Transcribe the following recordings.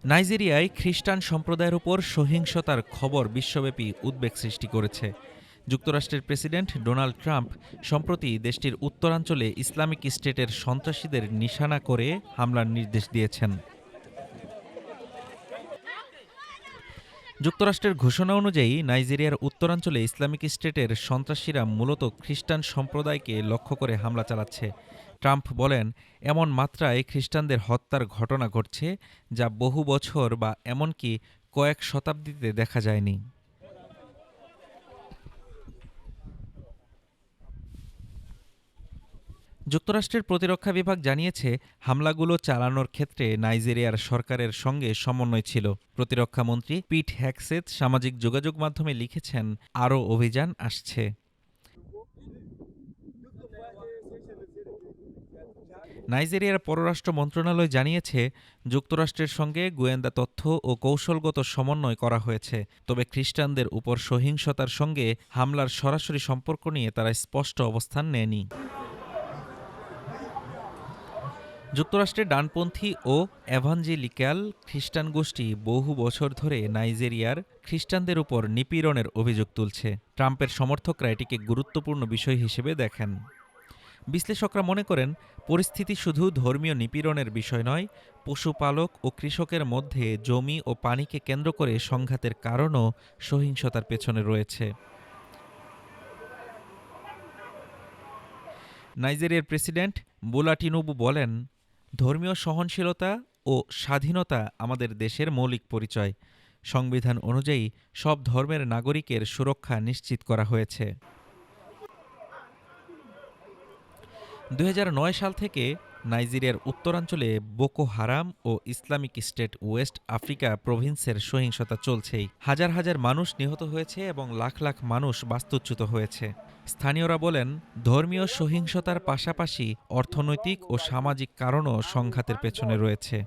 নাইজেরিয়ায় খ্রিস্টান সম্প্রদায়ের ওপর সহিংসতার খবর বিশ্বব্যাপী উদ্বেগ সৃষ্টি করেছে। যুক্তরাষ্ট্রের প্রেসিডেন্ট ডোনাল্ড ট্রাম্প সম্প্রতি দেশটির উত্তরাঞ্চলে ইসলামিক স্টেটের সন্ত্রাসীদের নিশানা করে হামলার নির্দেশ দিয়েছেন। যুক্তরাষ্ট্রের ঘোষণা অনুযায়ী নাইজেরিয়ার উত্তরাঞ্চলে ইসলামিক স্টেটের সন্ত্রাসীরা মূলত খ্রিস্টান সম্প্রদায়কে লক্ষ্য করে হামলা চালাচ্ছে। ট্রাম্প বলেন, এমন মাত্রায় খ্রিস্টানদের হত্যার ঘটনা ঘটছে যা বহু বছর বা এমনকি কয়েক শতাব্দীতে দেখা যায়নি। যুক্তরাষ্ট্রের প্রতিরক্ষা বিভাগ জানিয়েছে, হামলাগুলো চালানোর ক্ষেত্রে নাইজেরিয়ার সরকারের সঙ্গে সমন্বয় ছিল। প্রতিরক্ষামন্ত্রী পিট হ্যাগসেথ সামাজিক যোগাযোগ মাধ্যমে লিখেছেন, আরও অভিযান আসছে। নাইজেরিয়ার পররাষ্ট্র মন্ত্রণালয় জানিয়েছে, যুক্তরাষ্ট্রের সঙ্গে গোয়েন্দা তথ্য ও কৌশলগত সমন্বয় করা হয়েছে। তবে খ্রিস্টানদের উপর সহিংসতার সঙ্গে হামলার সরাসরি সম্পর্ক নিয়ে তারা স্পষ্ট অবস্থান নেয়নি। যুক্তরাষ্ট্রের ডানপন্থী ও এভাঞ্জেলিক্যাল খ্রিস্টান গোষ্ঠী বহু বছর ধরে নাইজেরিয়ার খ্রিস্টানদের উপর নিপীড়নের অভিযোগ তুলছে। ট্রাম্পের সমর্থকরা এটিকে গুরুত্বপূর্ণ বিষয় হিসেবে দেখেন। বিশ্লেষকরা মনে করেন, পরিস্থিতি শুধু ধর্মীয় নিপীড়নের বিষয় নয়, পশুপালক ও কৃষকের মধ্যে জমি ও পানিকে কেন্দ্র করে সংঘাতের কারণও সহিংসতার পেছনে রয়েছে। নাইজেরিয়ার প্রেসিডেন্ট বোলা টিনুবু বলেন, ধর্মীয় সহনশীলতা ও স্বাধীনতা আমাদের দেশের মৌলিক পরিচয়। সংবিধান অনুযায়ী সব ধর্মের নাগরিকের সুরক্ষা নিশ্চিত করা হয়েছে। ২০০৯ সাল থেকে নাইজেরিয়ার উত্তরাঞ্চলে বোকো হারাম ও ইসলামিক স্টেট ওয়েস্ট আফ্রিকা প্রভিন্সের সহিংসতা চলছেই। হাজার হাজার মানুষ নিহত হয়েছে এবং লাখ লাখ মানুষ বাস্তুচ্যুত হয়েছে। স্থানীয়রা বলেন, ধর্মীয় সহিংসতার পাশাপাশি অর্থনৈতিক ও সামাজিক কারণও সংঘাতের পেছনে রয়েছে।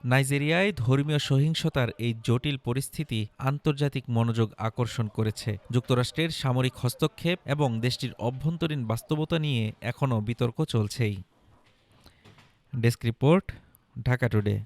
নাইজেরিয়ায় ধর্মীয় সহিংসতার এই জটিল পরিস্থিতি আন্তর্জাতিক মনোযোগ আকর্ষণ করেছে। যুক্তরাষ্ট্রের সামরিক হস্তক্ষেপ এবং দেশটির অভ্যন্তরীণ বাস্তবতা নিয়ে এখনও বিতর্ক চলছেই। Desk report, Dhaka today.